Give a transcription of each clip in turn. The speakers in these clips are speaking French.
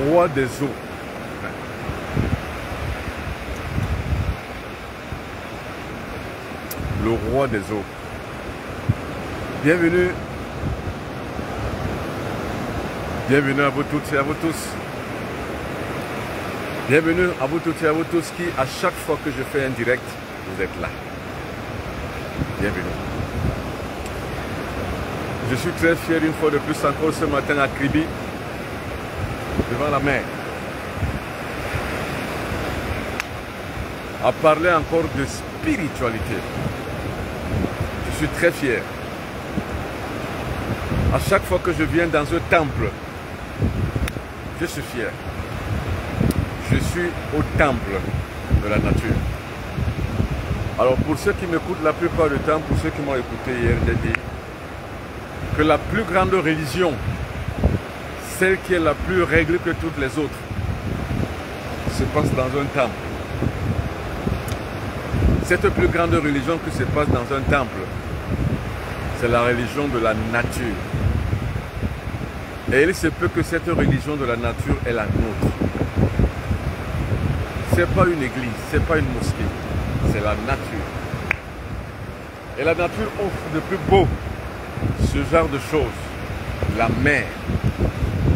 roi des eaux. Le roi des eaux. Bienvenue. Bienvenue à vous toutes et à vous tous. Bienvenue à vous toutes et à vous tous qui, à chaque fois que je fais un direct, vous êtes là. Bienvenue. Je suis très fier une fois de plus encore ce matin à Kribi, devant la mer, à parler encore de spiritualité. Je suis très fier. À chaque fois que je viens dans un temple, je suis fier. Je suis au temple de la nature. Alors pour ceux qui m'écoutent la plupart du temps, pour ceux qui m'ont écouté hier, j'ai dit que la plus grande religion, celle qui est la plus réglée que toutes les autres, se passe dans un temple. Cette plus grande religion qui se passe dans un temple, c'est la religion de la nature. Et il se peut que cette religion de la nature est la nôtre. Ce n'est pas une église, ce n'est pas une mosquée, c'est la nature. Et la nature offre de plus beau ce genre de choses. La mer.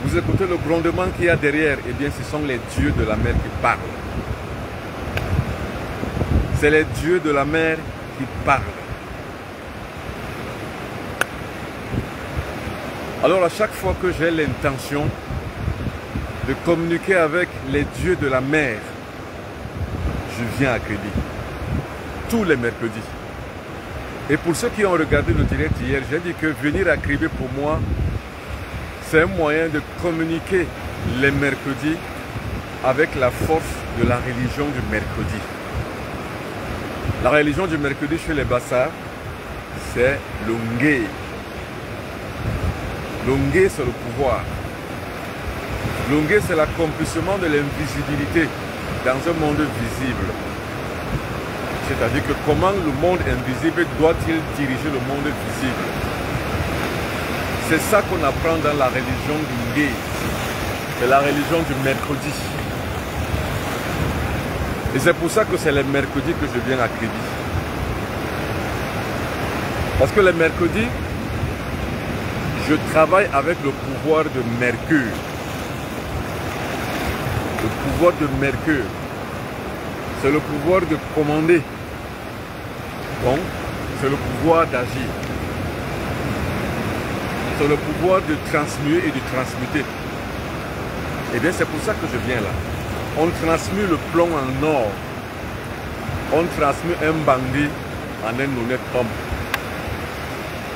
Vous écoutez le grondement qu'il y a derrière, eh bien ce sont les dieux de la mer qui parlent. C'est les dieux de la mer qui parlent. Alors à chaque fois que j'ai l'intention de communiquer avec les dieux de la mer, je viens à Kribi. Tous les mercredis. Et pour ceux qui ont regardé le direct hier, j'ai dit que venir à Kribi pour moi, c'est un moyen de communiquer les mercredis avec la force de la religion du mercredi. La religion du mercredi chez les Bassards, c'est l'Ongé. L'Ongé, c'est le pouvoir. L'Ongé, c'est l'accomplissement de l'invisibilité dans un monde visible. C'est-à-dire que comment le monde invisible doit-il diriger le monde visible? C'est ça qu'on apprend dans la religion du Ngé. C'est la religion du mercredi. Et c'est pour ça que c'est les mercredis que je viens à Kribi. Parce que les mercredis, je travaille avec le pouvoir de Mercure. Le pouvoir de Mercure, c'est le pouvoir de commander. Donc, c'est le pouvoir d'agir. C'est le pouvoir de transmuer et de transmuter. Et bien, c'est pour ça que je viens là. On transmue le plomb en or. On transmue un bandit en un honnête homme.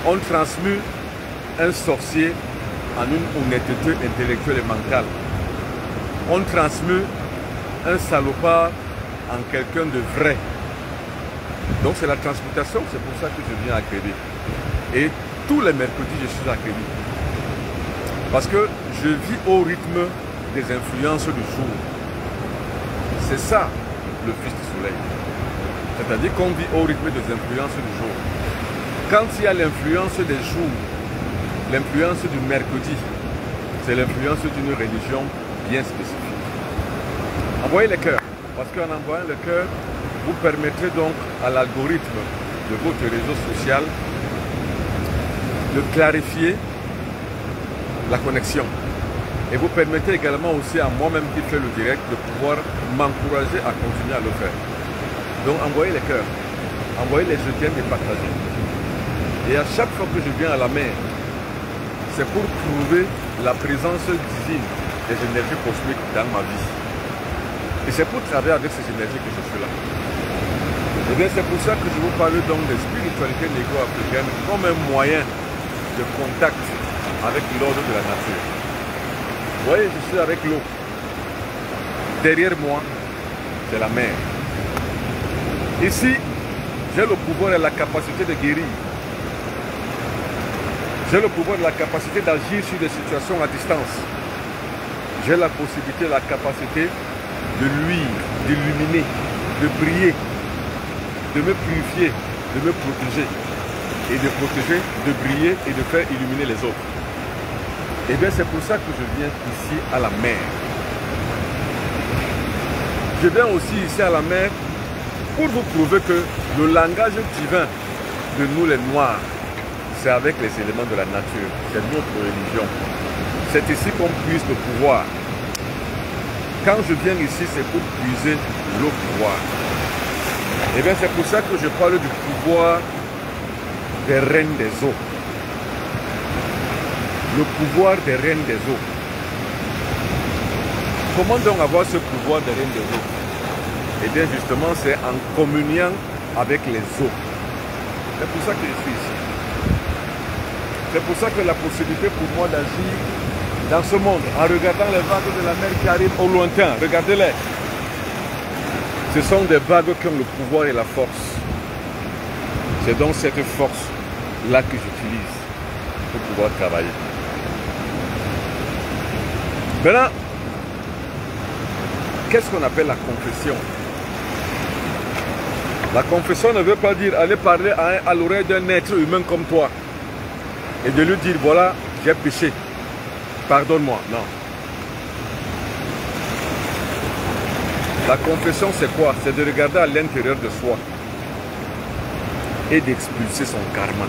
On transmue un sorcier en une honnêteté intellectuelle et mentale. On transmue un salopard en quelqu'un de vrai. Donc c'est la transmutation, c'est pour ça que je viens à Kribi. Et tous les mercredis, je suis à Kribi. Parce que je vis au rythme des influences du jour. C'est ça, le Fils du Soleil. C'est-à-dire qu'on vit au rythme des influences du jour. Quand il y a l'influence des jours, l'influence du mercredi, c'est l'influence d'une religion bien spécifique. Envoyez les cœurs, parce qu'en envoyant le cœur, vous permettrez donc à l'algorithme de votre réseau social de clarifier la connexion. Et vous permettez également aussi à moi-même qui fais le direct de pouvoir m'encourager à continuer à le faire. Donc envoyez les cœurs, envoyez les je t'aime et partagez. Et à chaque fois que je viens à la mer, c'est pour prouver la présence divine des énergies cosmiques dans ma vie. Et c'est pour travailler avec ces énergies que je suis là. Et bien c'est pour ça que je vous parle donc de spiritualité négo-africaine comme un moyen de contact avec l'ordre de la nature. Vous voyez, je suis avec l'eau. Derrière moi, c'est la mer. Ici, j'ai le pouvoir et la capacité de guérir. J'ai le pouvoir et la capacité d'agir sur des situations à distance. J'ai la possibilité, la capacité de luire, d'illuminer, de briller, de me purifier, de me protéger. Et de protéger, de briller et de faire illuminer les autres. Et bien c'est pour ça que je viens ici à la mer. Je viens aussi ici à la mer pour vous prouver que le langage divin de nous les Noirs, c'est avec les éléments de la nature, c'est notre religion. C'est ici qu'on puise le pouvoir. Quand je viens ici, c'est pour puiser le pouvoir. Et bien c'est pour ça que je parle du pouvoir des reines des eaux. Le pouvoir des reines des eaux. Comment donc avoir ce pouvoir des reines des eaux? Et bien justement, c'est en communiant avec les eaux. C'est pour ça que je suis ici. C'est pour ça que la possibilité pour moi d'agir dans ce monde, en regardant les vagues de la mer qui arrivent au lointain, regardez-les. Ce sont des vagues qui ont le pouvoir et la force. C'est donc cette force-là que j'utilise pour pouvoir travailler. Maintenant, qu'est-ce qu'on appelle la confession? La confession ne veut pas dire aller parler à l'oreille d'un être humain comme toi et de lui dire voilà, j'ai péché, pardonne-moi. Non. La confession, c'est quoi? C'est de regarder à l'intérieur de soi et d'expulser son karma.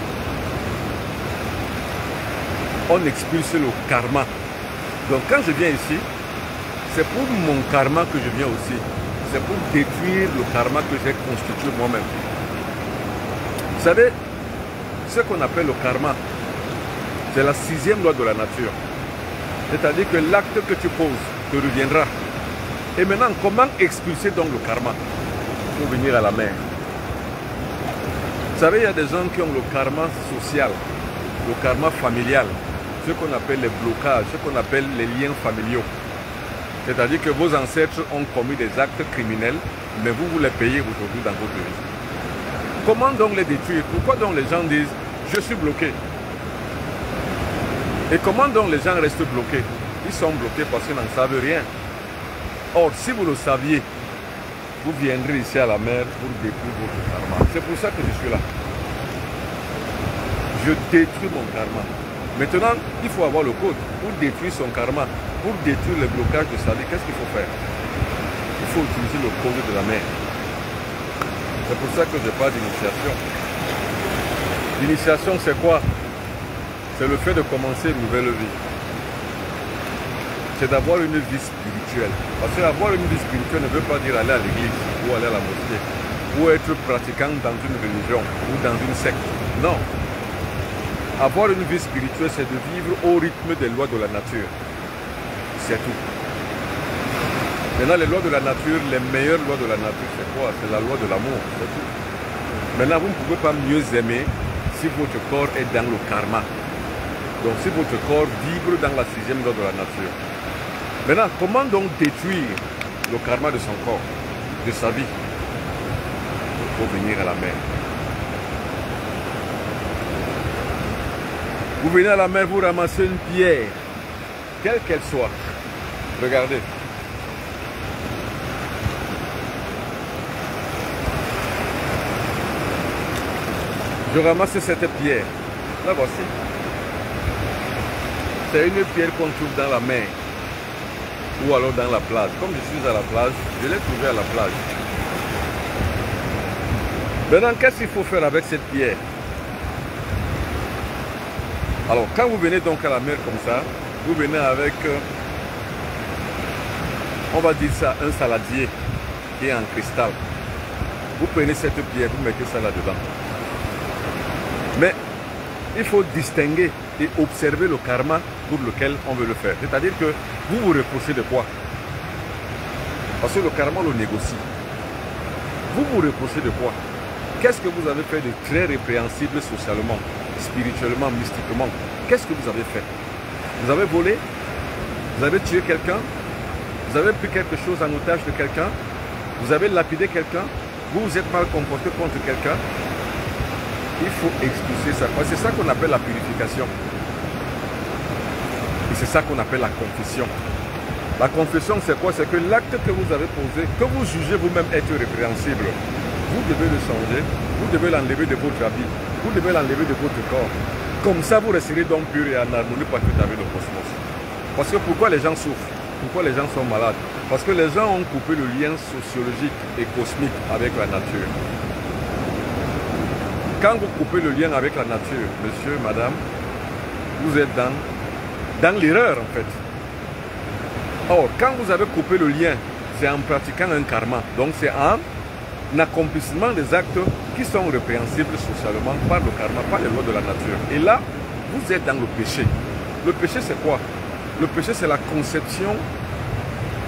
On expulse le karma. Donc quand je viens ici, c'est pour mon karma que je viens aussi. C'est pour détruire le karma que j'ai constitué moi-même. Vous savez, ce qu'on appelle le karma, c'est la 6e loi de la nature. C'est-à-dire que l'acte que tu poses te reviendra. Et maintenant, comment expulser donc le karma? Il faut venir à la mer. Vous savez, il y a des gens qui ont le karma social, le karma familial, ce qu'on appelle les blocages, ce qu'on appelle les liens familiaux. C'est-à-dire que vos ancêtres ont commis des actes criminels, mais vous les payez aujourd'hui dans votre vie. Comment donc les détruire? Pourquoi donc les gens disent « je suis bloqué » Et comment donc les gens restent bloqués? Ils sont bloqués parce qu'ils n'en savent rien. Or, si vous le saviez, vous viendrez ici à la mer pour détruire votre karma. C'est pour ça que je suis là. Je détruis mon karma. Maintenant, il faut avoir le code pour détruire son karma, pour détruire les blocages de sa vie. Qu'est-ce qu'il faut faire? Il faut utiliser le code de la mer. C'est pour ça que je parle d'initiation. L'initiation, c'est quoi? C'est le fait de commencer une nouvelle vie. C'est d'avoir une vie spirituelle. Parce que avoir une vie spirituelle ne veut pas dire aller à l'église ou aller à la mosquée ou être pratiquant dans une religion ou dans une secte. Non. Avoir une vie spirituelle, c'est de vivre au rythme des lois de la nature. C'est tout. Maintenant, les lois de la nature, les meilleures lois de la nature, c'est quoi? C'est la loi de l'amour, c'est tout. Maintenant, vous ne pouvez pas mieux aimer si votre corps est dans le karma. Donc, si votre corps vibre dans la 6e loi de la nature. Maintenant, comment donc détruire le karma de son corps, de sa vie? Il faut venir à la mer. Vous venez à la mer, vous ramassez une pierre, quelle qu'elle soit. Regardez. Je ramasse cette pierre. La voici. C'est une pierre qu'on trouve dans la mer ou alors dans la plage. Comme je suis à la plage, je l'ai trouvée à la plage. Maintenant, qu'est-ce qu'il faut faire avec cette pierre? Alors, quand vous venez donc à la mer comme ça, vous venez avec, on va dire ça, un saladier qui est en cristal. Vous prenez cette pierre, vous mettez ça là-dedans. Mais il faut distinguer et observer le karma pour lequel on veut le faire. C'est-à-dire que vous vous reprochez de quoi? Parce que le karma le négocie. Vous vous reprochez de quoi? Qu'est-ce que vous avez fait de très répréhensible socialement, spirituellement, mystiquement? Qu'est-ce que vous avez fait? Vous avez volé? Vous avez tué quelqu'un? Vous avez pris quelque chose en otage de quelqu'un? Vous avez lapidé quelqu'un? Vous vous êtes mal comporté contre quelqu'un? Il faut expulser ça. C'est ça qu'on appelle la purification. Et c'est ça qu'on appelle la confession. La confession, c'est quoi? C'est que l'acte que vous avez posé, que vous jugez vous-même être répréhensible, vous devez le changer, vous devez l'enlever de votre habit, vous devez l'enlever de votre corps. Comme ça, vous resterez donc pur et en harmonie parfaite avec le cosmos. Parce que pourquoi les gens souffrent? Pourquoi les gens sont malades? Parce que les gens ont coupé le lien sociologique et cosmique avec la nature. Quand vous coupez le lien avec la nature, monsieur, madame, vous êtes dans l'erreur en fait. Or, quand vous avez coupé le lien, c'est en pratiquant un karma. Donc c'est un accomplissement des actes qui sont répréhensibles socialement par le karma, par les lois de la nature. Et là, vous êtes dans le péché. Le péché, c'est quoi? Le péché, c'est la conception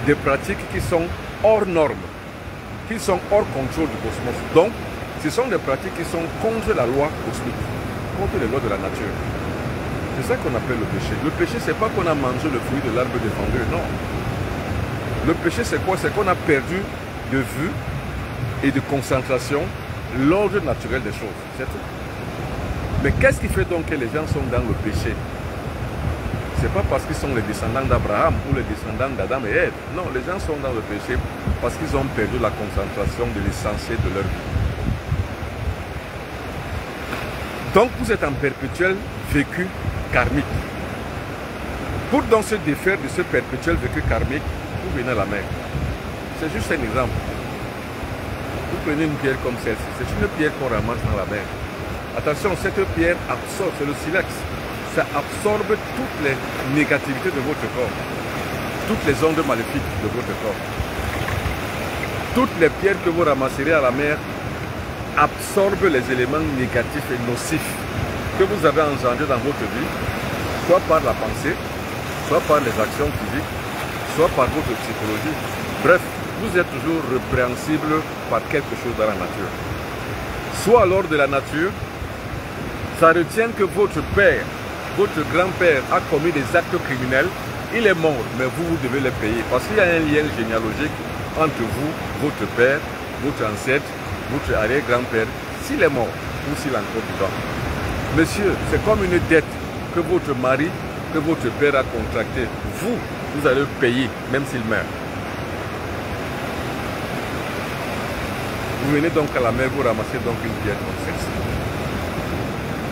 des pratiques qui sont hors normes, qui sont hors contrôle du cosmos. Donc, ce sont des pratiques qui sont contre la loi cosmique, contre les lois de la nature. C'est ça qu'on appelle le péché. Le péché, c'est pas qu'on a mangé le fruit de l'arbre défendu, non. Le péché, c'est quoi? C'est qu'on a perdu de vue et de concentration l'ordre naturel des choses. C'est tout. Mais qu'est-ce qui fait donc que les gens sont dans le péché? C'est pas parce qu'ils sont les descendants d'Abraham ou les descendants d'Adam et Ève. Non, les gens sont dans le péché parce qu'ils ont perdu la concentration de l'essentiel de leur vie. Donc vous êtes en perpétuel vécu karmique. Pour donc se défaire de ce perpétuel vécu karmique, vous venez à la mer. C'est juste un exemple. Vous prenez une pierre comme celle-ci. C'est une pierre qu'on ramasse dans la mer. Attention, cette pierre absorbe, c'est le silex. Ça absorbe toutes les négativités de votre corps. Toutes les ondes maléfiques de votre corps. Toutes les pierres que vous ramasserez à la mer absorbent les éléments négatifs et nocifs que vous avez engendrés dans votre vie, soit par la pensée, soit par les actions physiques, soit par votre psychologie. Bref, vous êtes toujours répréhensible par quelque chose dans la nature. Soit alors de la nature, ça retient que votre père, votre grand-père a commis des actes criminels, il est mort, mais vous devez les payer. Parce qu'il y a un lien généalogique entre vous, votre père, votre ancêtre, votre arrière-grand-père, s'il est mort ou s'il est encore vivant. Monsieur, c'est comme une dette que votre mari, que votre père a contractée. Vous allez payer, même s'il meurt. Vous venez donc à la mer, vous ramassez donc une pierre comme celle-ci.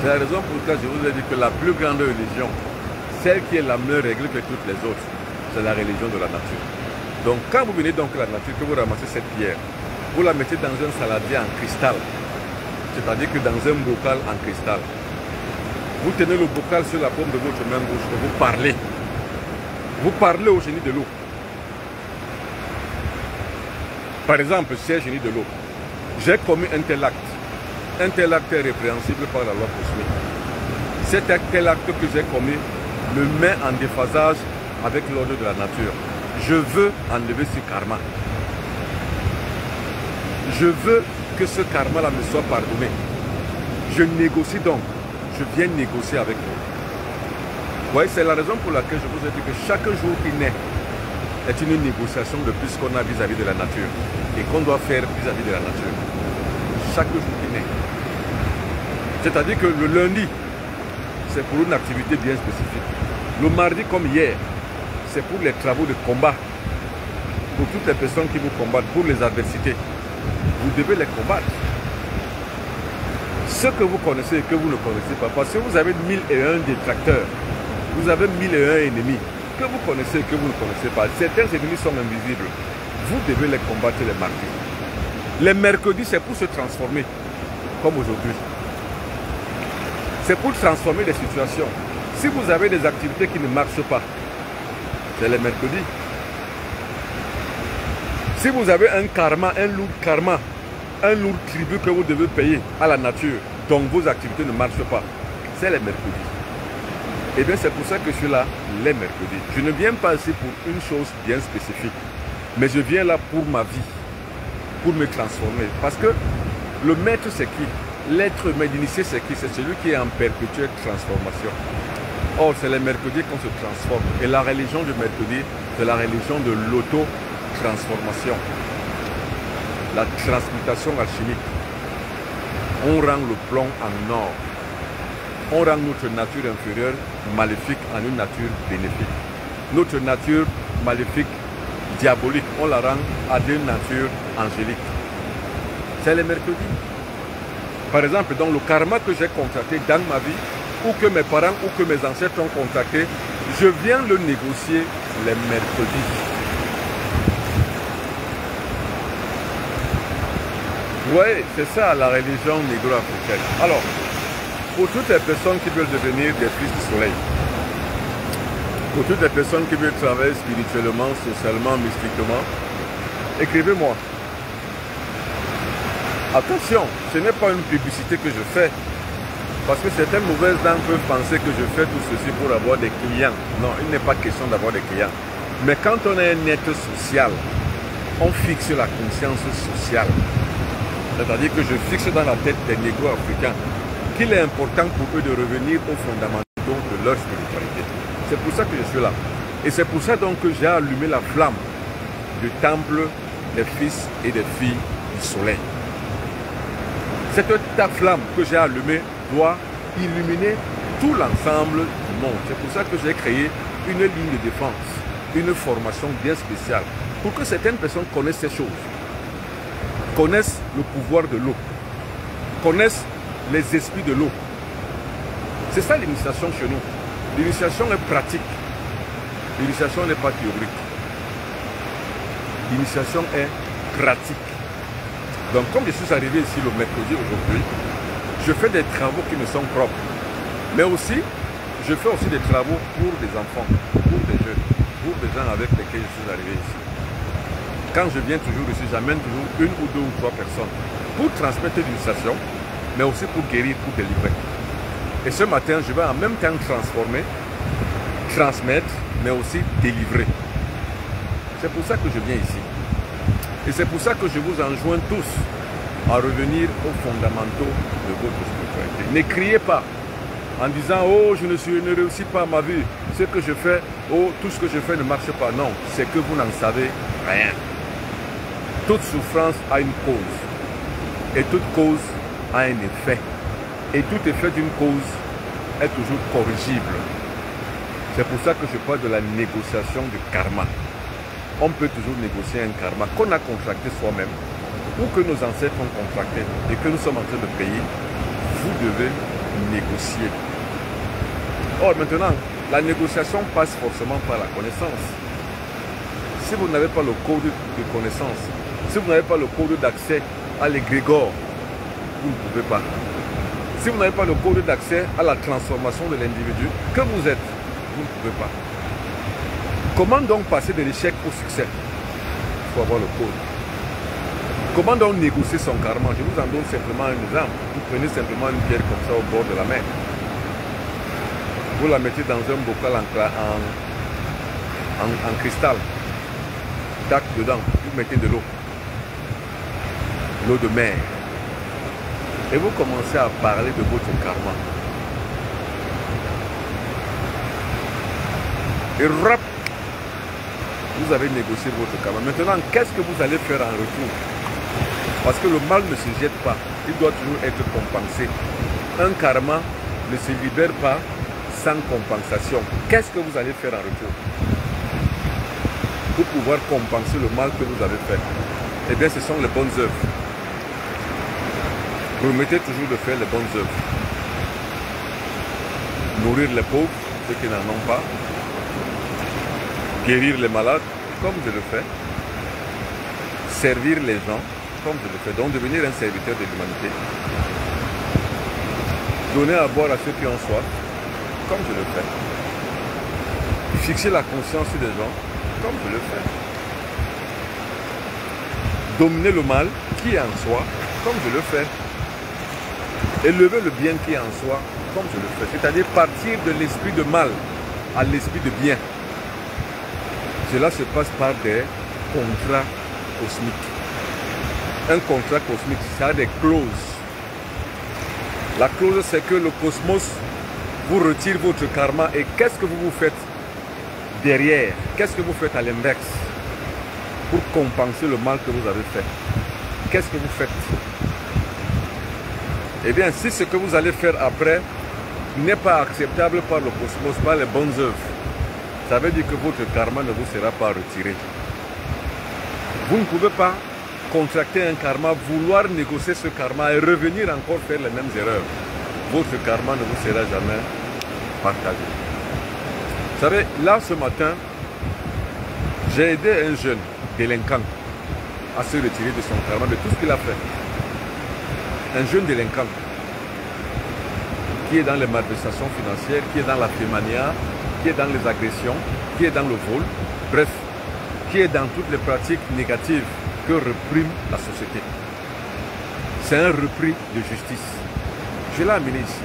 C'est la raison pour laquelle je vous ai dit que la plus grande religion, celle qui est la mieux réglée que toutes les autres, c'est la religion de la nature. Donc quand vous venez donc à la nature, que vous ramassez cette pierre, vous la mettez dans un saladier en cristal, c'est-à-dire que dans un bocal en cristal. Vous tenez le bocal sur la paume de votre main gauche et vous parlez. Vous parlez au génie de l'eau. Par exemple, cher génie de l'eau, j'ai commis un tel acte. Un tel acte est répréhensible par la loi cosmique. Cet tel acte que j'ai commis me met en déphasage avec l'ordre de la nature. Je veux enlever ce karma. Je veux que ce karma-là me soit pardonné. Je négocie donc. Je viens négocier avec vous. Vous voyez, c'est la raison pour laquelle je vous ai dit que chaque jour qui naît est une négociation de plus qu'on a vis-à-vis de la nature et qu'on doit faire vis-à-vis de la nature. Chaque jour qui naît. C'est-à-dire que le lundi, c'est pour une activité bien spécifique. Le mardi, comme hier, c'est pour les travaux de combat. Pour toutes les personnes qui vous combattent, pour les adversités. Vous devez les combattre. Ce que vous connaissez et que vous ne connaissez pas, parce que vous avez 1001 détracteurs, vous avez 1001 ennemis, que vous connaissez et que vous ne connaissez pas. Certains ennemis sont invisibles. Vous devez les combattre les mardis. Les mercredis, c'est pour se transformer, comme aujourd'hui. C'est pour transformer les situations. Si vous avez des activités qui ne marchent pas, c'est les mercredis. Si vous avez un karma, un lourd karma, un lourd tribut que vous devez payer à la nature, donc vos activités ne marchent pas, c'est les mercredis. Et bien c'est pour ça que je suis là les mercredis. Je ne viens pas ici pour une chose bien spécifique, mais je viens là pour ma vie, pour me transformer. Parce que le maître c'est qui? L'être humain d'initié c'est qui? C'est celui qui est en perpétuelle transformation. Or c'est les mercredis qu'on se transforme. Et la religion du mercredi, c'est la religion de l'auto-transformation. La transmutation alchimique. On rend le plomb en or. On rend notre nature inférieure maléfique en une nature bénéfique. Notre nature maléfique, diabolique, on la rend à une nature angélique. C'est les mercredis. Par exemple, dans le karma que j'ai contracté dans ma vie, ou que mes parents ou que mes ancêtres ont contracté, je viens le négocier les mercredis. Oui, c'est ça la religion négro-africaine. Alors, pour toutes les personnes qui veulent devenir des fils du soleil, pour toutes les personnes qui veulent travailler spirituellement, socialement, mystiquement, écrivez-moi. Attention, ce n'est pas une publicité que je fais, parce que certaines mauvaises langues peuvent penser que je fais tout ceci pour avoir des clients. Non, il n'est pas question d'avoir des clients. Mais quand on est un être social, on fixe la conscience sociale. C'est-à-dire que je fixe dans la tête des négro-africains qu'il est important pour eux de revenir aux fondamentaux de leur spiritualité. C'est pour ça que je suis là. Et c'est pour ça donc que j'ai allumé la flamme du temple des fils et des filles du soleil. Cette flamme que j'ai allumée doit illuminer tout l'ensemble du monde. C'est pour ça que j'ai créé une ligne de défense, une formation bien spéciale, pour que certaines personnes connaissent ces choses, connaissent le pouvoir de l'eau, connaissent les esprits de l'eau. C'est ça l'initiation chez nous. L'initiation est pratique. L'initiation n'est pas théorique. L'initiation est pratique. Donc comme je suis arrivé ici le mercredi aujourd'hui, je fais des travaux qui me sont propres. Mais aussi, je fais aussi des travaux pour des enfants, pour des jeunes, pour des gens avec lesquels je suis arrivé ici. Quand je viens toujours ici, j'amène toujours une ou deux ou trois personnes pour transmettre l'initiation, mais aussi pour guérir, pour délivrer. Et ce matin, je vais en même temps transformer, transmettre, mais aussi délivrer. C'est pour ça que je viens ici. Et c'est pour ça que je vous enjoins tous à revenir aux fondamentaux de votre spiritualité. Ne criez pas en disant « Oh, je ne réussis pas ma vie, ce que je fais, oh, tout ce que je fais ne marche pas. » Non, c'est que vous n'en savez rien. Toute souffrance a une cause. Et toute cause a un effet. Et tout effet d'une cause est toujours corrigible. C'est pour ça que je parle de la négociation du karma. On peut toujours négocier un karma qu'on a contracté soi-même ou que nos ancêtres ont contracté et que nous sommes en train de payer. Vous devez négocier. Or, maintenant, la négociation passe forcément par la connaissance. Si vous n'avez pas le code de connaissance, si vous n'avez pas le code d'accès à l'égrégore, vous ne pouvez pas. Si vous n'avez pas le code d'accès à la transformation de l'individu que vous êtes, vous ne pouvez pas. Comment donc passer de l'échec au succès? Il faut avoir le code. Comment donc négocier son karma? Je vous en donne simplement un exemple. Vous prenez simplement une pierre comme ça au bord de la mer. Vous la mettez dans un bocal en cristal. Tac dedans, vous mettez de l'eau. L'eau de mer. Et vous commencez à parler de votre karma. Et rap, vous avez négocié votre karma. Maintenant, qu'est-ce que vous allez faire en retour? Parce que le mal ne se jette pas. Il doit toujours être compensé. Un karma ne se libère pas sans compensation. Qu'est-ce que vous allez faire en retour pour pouvoir compenser le mal que vous avez fait? Eh bien, ce sont les bonnes œuvres. Promettez toujours de faire les bonnes œuvres. Nourrir les pauvres, ceux qui n'en ont pas. Guérir les malades, comme je le fais. Servir les gens, comme je le fais. Donc devenir un serviteur de l'humanité. Donner à boire à ceux qui ont soif, comme je le fais. Fixer la conscience sur des gens, comme je le fais. Dominer le mal qui est en soi, comme je le fais. Élever le bien qui est en soi, comme je le fais. C'est-à-dire partir de l'esprit de mal à l'esprit de bien. Cela se passe par des contrats cosmiques. Un contrat cosmique, ça a des clauses. La clause, c'est que le cosmos vous retire votre karma. Et qu'est-ce que vous faites derrière? Qu'est-ce que vous faites à l'inverse pour compenser le mal que vous avez fait? Qu'est-ce que vous faites? Eh bien, si ce que vous allez faire après n'est pas acceptable par le cosmos, par les bonnes œuvres, ça veut dire que votre karma ne vous sera pas retiré. Vous ne pouvez pas contracter un karma, vouloir négocier ce karma et revenir encore faire les mêmes erreurs. Votre karma ne vous sera jamais partagé. Vous savez, là ce matin, j'ai aidé un jeune délinquant à se retirer de son karma, de tout ce qu'il a fait. un jeune délinquant qui est dans les malversations financières, qui est dans la fémania, qui est dans les agressions, qui est dans le vol, bref, qui est dans toutes les pratiques négatives que reprime la société. C'est un repris de justice. Je l'ai amené ici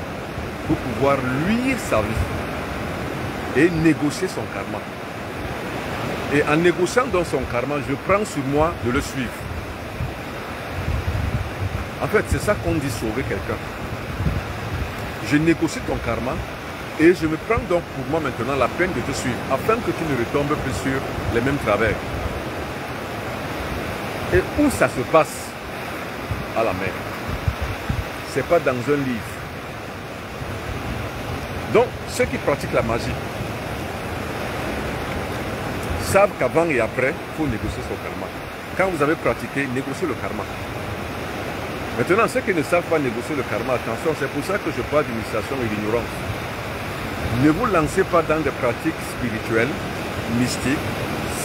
pour pouvoir lui sa vie et négocier son karma. Et en négociant dans son karma, je prends sur moi de le suivre. En fait, c'est ça qu'on dit sauver quelqu'un. Je négocie ton karma et je me prends donc pour moi maintenant la peine de te suivre afin que tu ne retombes plus sur les mêmes travers. Et où ça se passe? À la mer. C'est pas dans un livre. Donc, ceux qui pratiquent la magie savent qu'avant et après, il faut négocier son karma. Quand vous avez pratiqué, négociez le karma. Maintenant, ceux qui ne savent pas négocier le karma, attention, c'est pour ça que je parle d'initiation et d'ignorance. Ne vous lancez pas dans des pratiques spirituelles, mystiques,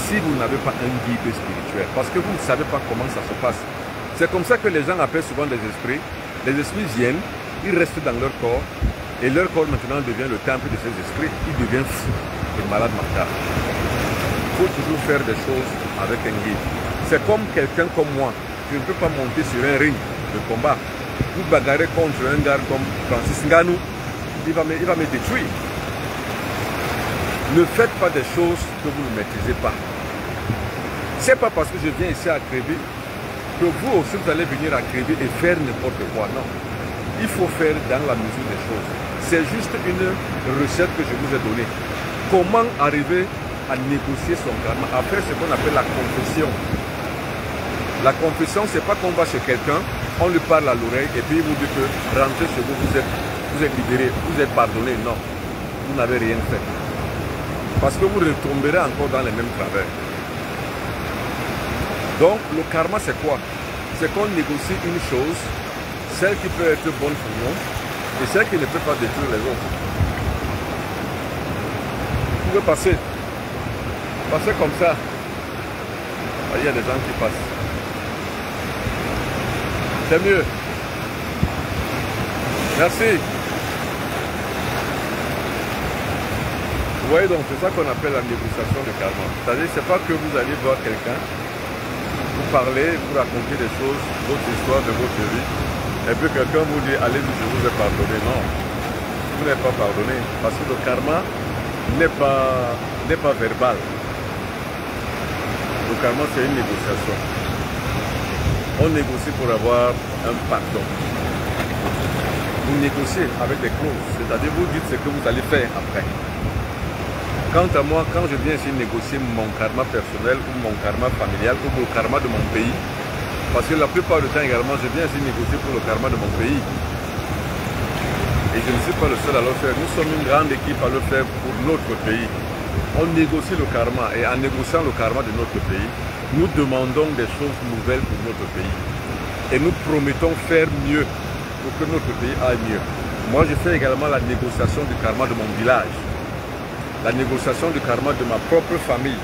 si vous n'avez pas un guide spirituel. Parce que vous ne savez pas comment ça se passe. C'est comme ça que les gens appellent souvent des esprits. Les esprits viennent, ils restent dans leur corps, et leur corps maintenant devient le temple de ces esprits. Ils deviennent fous et malades mentales. Il faut toujours faire des choses avec un guide. C'est comme quelqu'un comme moi. Je ne peux pas monter sur un ring de combat. Vous bagarrez contre un gars comme Francis Ngannou, il va me détruire. Ne faites pas des choses que vous ne maîtrisez pas. Ce n'est pas parce que je viens ici à Créby que vous aussi vous allez venir à Créby et faire n'importe quoi. Non. Il faut faire dans la mesure des choses. C'est juste une recette que je vous ai donnée. Comment arriver à négocier son karma, à faire ce qu'on appelle la confession. La confession, ce n'est pas qu'on va chez quelqu'un, on lui parle à l'oreille et puis il vous dit que rentrez chez vous, vous êtes libéré, vous êtes pardonné. Non, vous n'avez rien fait. Parce que vous retomberez encore dans les mêmes travers. Donc, le karma, c'est quoi? C'est qu'on négocie une chose, celle qui peut être bonne pour nous et celle qui ne peut pas détruire les autres. Vous pouvez passer. Passez comme ça. Il y a des gens qui passent. C'est mieux. Merci. Vous voyez donc, c'est ça qu'on appelle la négociation de karma. C'est-à-dire, c'est pas que vous allez voir quelqu'un, vous parlez, vous racontez des choses, votre histoire de votre vie, et puis quelqu'un vous dit, allez-y, je vous ai pardonné. Non, vous n'êtes pas pardonné, parce que le karma n'est pas verbal. Le karma, c'est une négociation. On négocie pour avoir un pardon. Vous négociez avec des clauses, c'est-à-dire vous dites ce que vous allez faire après. Quant à moi, quand je viens ici négocier mon karma personnel ou mon karma familial ou le karma de mon pays, parce que la plupart du temps également, je viens ici négocier pour le karma de mon pays. Et je ne suis pas le seul à le faire. Nous sommes une grande équipe à le faire pour notre pays. On négocie le karma et en négociant le karma de notre pays, nous demandons des choses nouvelles pour notre pays. Et nous promettons faire mieux pour que notre pays aille mieux. Moi, je fais également la négociation du karma de mon village. La négociation du karma de ma propre famille,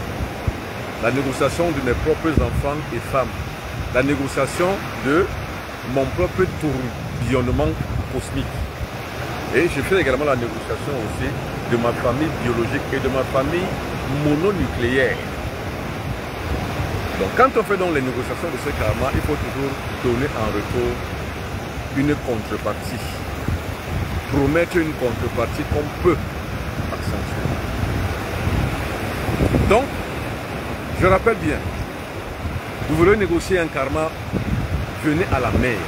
la négociation de mes propres enfants et femmes, la négociation de mon propre tourbillonnement cosmique. Et je fais également la négociation aussi de ma famille biologique et de ma famille mononucléaire. Donc quand on fait donc les négociations de ce karma, il faut toujours donner en retour une contrepartie. Promettre une contrepartie qu'on peut accentuer. Donc, je rappelle bien, vous voulez négocier un karma, venez à la mer.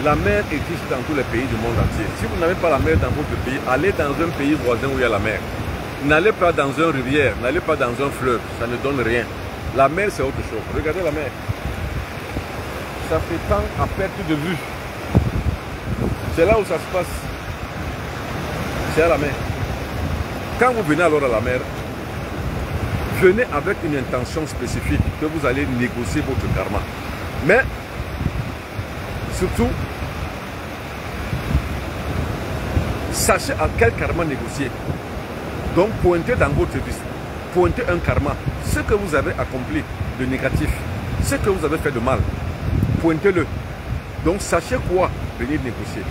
La mer existe dans tous les pays du monde entier. Si vous n'avez pas la mer dans votre pays, allez dans un pays voisin où il y a la mer. N'allez pas dans une rivière, n'allez pas dans un fleuve, ça ne donne rien. La mer, c'est autre chose. Regardez la mer. Ça fait tant à perte de vue. C'est là où ça se passe. C'est à la mer. Quand vous venez alors à la mer, venez avec une intention spécifique que vous allez négocier votre karma. Mais, surtout, sachez à quel karma négocier. Donc, pointez dans votre vie, pointez un karma. Ce que vous avez accompli de négatif, ce que vous avez fait de mal, pointez-le. Donc sachez quoi venir négocier.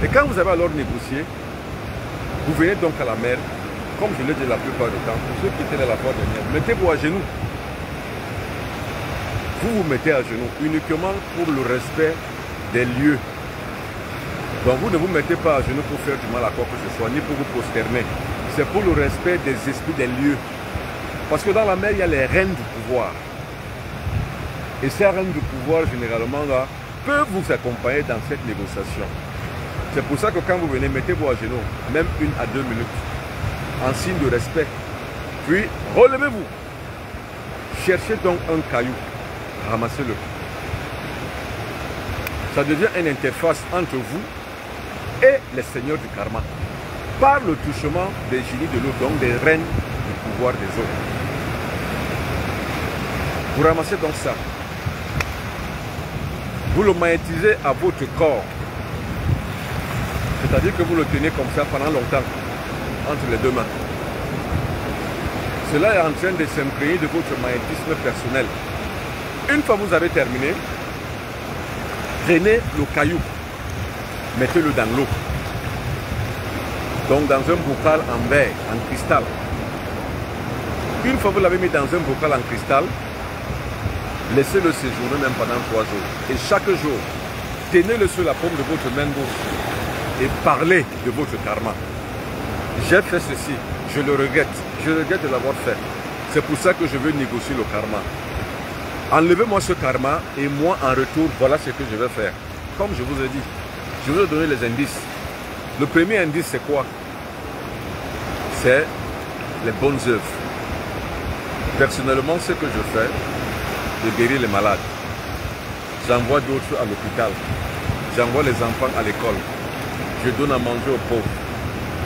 Et quand vous avez alors négocié, vous venez donc à la mer, comme je l'ai dit la plupart du temps, pour ceux qui étaient la fois dernière, mettez-vous à genoux. Vous vous mettez à genoux uniquement pour le respect des lieux. Donc vous ne vous mettez pas à genoux pour faire du mal à quoi que ce soit, ni pour vous prosterner. C'est pour le respect des esprits des lieux. Parce que dans la mer, il y a les reines du pouvoir. Et ces reines du pouvoir, généralement, là, peuvent vous accompagner dans cette négociation. C'est pour ça que quand vous venez, mettez-vous à genoux, même 1 à 2 minutes, en signe de respect. Puis, relevez-vous. Cherchez donc un caillou, ramassez-le. Ça devient une interface entre vous et les seigneurs du karma. Par le touchement des génies de l'eau, donc des reines du pouvoir des eaux. Vous ramassez donc ça. Vous le magnétisez à votre corps. C'est-à-dire que vous le tenez comme ça pendant longtemps, entre les deux mains. Cela est en train de s'imprégner de votre magnétisme personnel. Une fois que vous avez terminé, prenez le caillou, mettez-le dans l'eau. Donc dans un bocal en verre, en cristal. Une fois que vous l'avez mis dans un bocal en cristal, laissez-le séjourner même pendant 3 jours. Et chaque jour, tenez-le sur la paume de votre main gauche et parlez de votre karma. J'ai fait ceci, je le regrette. Je regrette de l'avoir fait. C'est pour ça que je veux négocier le karma. Enlevez-moi ce karma et moi en retour, voilà ce que je vais faire. Comme je vous ai dit, je vous ai donné les indices. Le premier indice, c'est quoi? C'est les bonnes œuvres. Personnellement, ce que je fais, je guéris les malades. J'envoie d'autres à l'hôpital. J'envoie les enfants à l'école. Je donne à manger aux pauvres.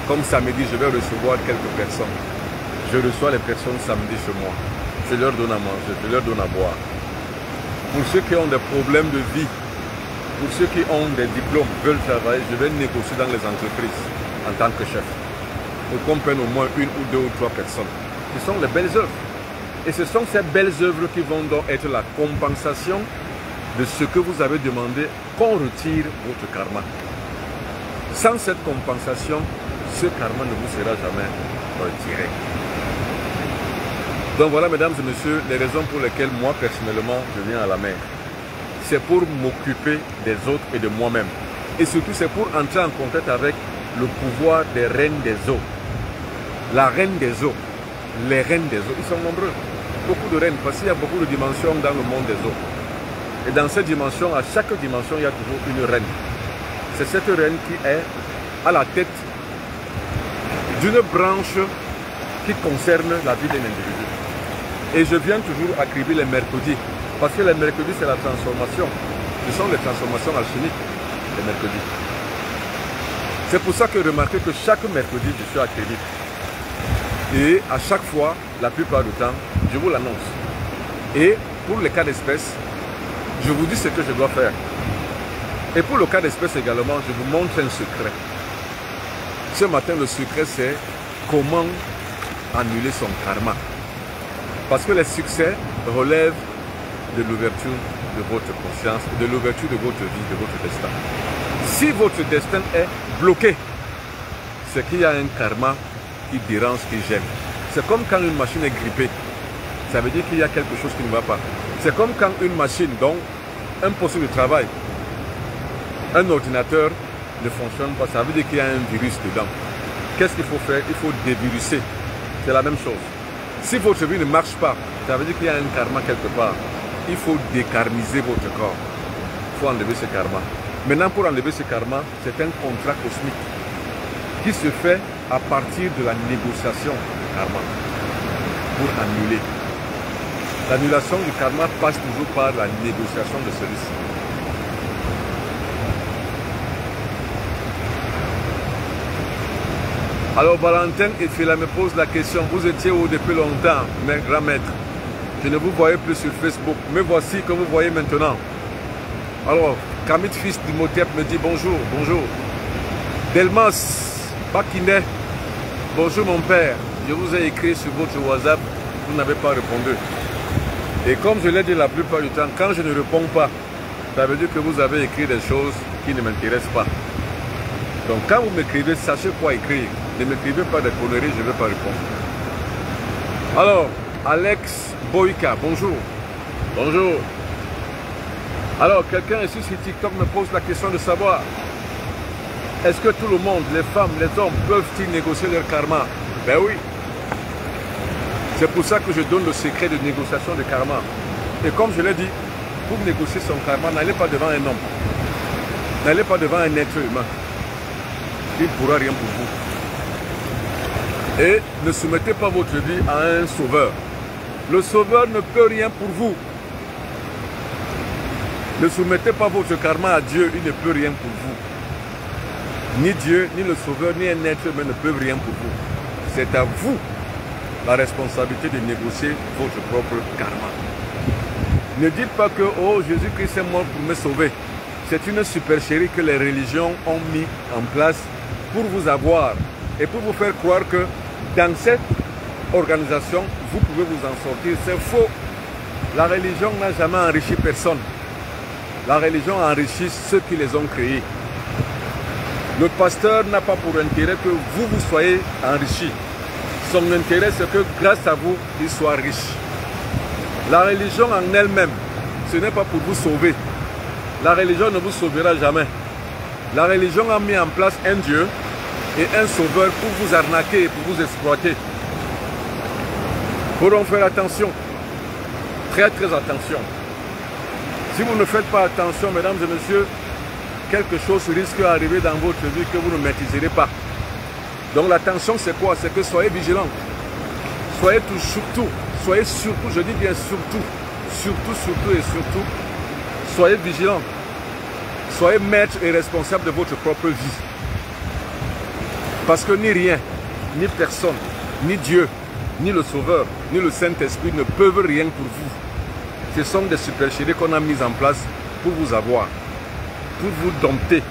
Comme samedi, je vais recevoir quelques personnes. Je reçois les personnes samedi chez moi. Je leur donne à manger, je leur donne à boire. Pour ceux qui ont des problèmes de vie, pour ceux qui ont des diplômes, veulent travailler, je vais négocier dans les entreprises en tant que chef. Pour qu'on prenne au moins 1 ou 2 ou 3 personnes. Ce sont les belles œuvres. Et ce sont ces belles œuvres qui vont donc être la compensation de ce que vous avez demandé qu'on retire votre karma. Sans cette compensation, ce karma ne vous sera jamais retiré. Donc voilà, mesdames et messieurs, les raisons pour lesquelles moi, personnellement, je viens à la mer. C'est pour m'occuper des autres et de moi-même. Et surtout, c'est pour entrer en contact avec le pouvoir des reines des eaux. La reine des eaux, les reines des eaux, ils sont nombreux. Beaucoup de reines, parce qu'il y a beaucoup de dimensions dans le monde des eaux. Et dans cette dimension, à chaque dimension, il y a toujours une reine. C'est cette reine qui est à la tête d'une branche qui concerne la vie d'un individu. Et je viens toujours acriber les mercredis, parce que les mercredis, c'est la transformation. Ce sont les transformations alchimiques, les mercredis. C'est pour ça que remarquez que chaque mercredi, je suis acribique. Et à chaque fois, la plupart du temps, je vous l'annonce. Et pour les cas d'espèce, je vous dis ce que je dois faire. Et pour le cas d'espèce également, je vous montre un secret. Ce matin, le secret, c'est comment annuler son karma. Parce que les succès relèvent de l'ouverture de votre conscience, de l'ouverture de votre vie, de votre destin. Si votre destin est bloqué, c'est qu'il y a un karma qui dérange, qui gêne. C'est comme quand une machine est grippée. Ça veut dire qu'il y a quelque chose qui ne va pas. C'est comme quand une machine, donc un poste de travail, un ordinateur ne fonctionne pas. Ça veut dire qu'il y a un virus dedans. Qu'est-ce qu'il faut faire? Il faut déviruser. C'est la même chose. Si votre vie ne marche pas, ça veut dire qu'il y a un karma quelque part. Il faut dékarmiser votre corps. Il faut enlever ce karma. Maintenant, pour enlever ce karma, c'est un contrat cosmique qui se fait à partir de la négociation du karma pour annuler. L'annulation du karma passe toujours par la négociation de celui-ci. Alors Valentin et Phila me pose la question, vous étiez où depuis longtemps, mes grands maîtres? Je ne vous voyais plus sur Facebook, me voici que vous voyez maintenant. Alors, Kamit fils d'Imhotep me dit bonjour, bonjour. Delmas Bakine, bonjour mon père, je vous ai écrit sur votre WhatsApp, vous n'avez pas répondu. Et comme je l'ai dit la plupart du temps, quand je ne réponds pas, ça veut dire que vous avez écrit des choses qui ne m'intéressent pas. Donc quand vous m'écrivez, sachez quoi écrire. Ne m'écrivez pas des conneries, je ne vais pas répondre. Alors, Alex Boyka, bonjour. Bonjour. Alors, quelqu'un ici sur TikTok me pose la question de savoir, est-ce que tout le monde, les femmes, les hommes, peuvent-ils négocier leur karma? Ben oui. C'est pour ça que je donne le secret de négociation de karma. Et comme je l'ai dit, pour négocier son karma, n'allez pas devant un homme. N'allez pas devant un être humain. Il ne pourra rien pour vous. Et ne soumettez pas votre vie à un sauveur. Le sauveur ne peut rien pour vous. Ne soumettez pas votre karma à Dieu, il ne peut rien pour vous. Ni Dieu, ni le sauveur, ni un être humain ne peuvent rien pour vous. C'est à vous la responsabilité de négocier votre propre karma. Ne dites pas que oh, Jésus-Christ est mort pour me sauver. C'est une supercherie que les religions ont mis en place pour vous avoir et pour vous faire croire que dans cette organisation, vous pouvez vous en sortir. C'est faux. La religion n'a jamais enrichi personne. La religion enrichit ceux qui les ont créés. Le pasteur n'a pas pour intérêt que vous soyez enrichis. Son intérêt, c'est que grâce à vous, il soit riche. La religion en elle-même, ce n'est pas pour vous sauver. La religion ne vous sauvera jamais. La religion a mis en place un Dieu et un sauveur pour vous arnaquer et pour vous exploiter. Il faut donc faire attention. Très très attention. Si vous ne faites pas attention, mesdames et messieurs, quelque chose risque d'arriver dans votre vie que vous ne maîtriserez pas. Donc l'attention c'est quoi? C'est que soyez vigilants. Soyez surtout, je dis bien surtout, soyez vigilants. Soyez maître et responsable de votre propre vie. Parce que ni rien, ni personne, ni Dieu, ni le Sauveur, ni le Saint-Esprit ne peuvent rien pour vous. Ce sont des supercheries qu'on a mises en place pour vous avoir, pour vous dompter.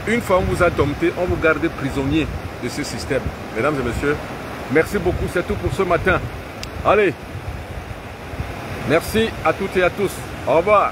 Une fois on vous a dompté, on vous garde prisonnier de ce système. Mesdames et messieurs, merci beaucoup, c'est tout pour ce matin. Allez, merci à toutes et à tous. Au revoir.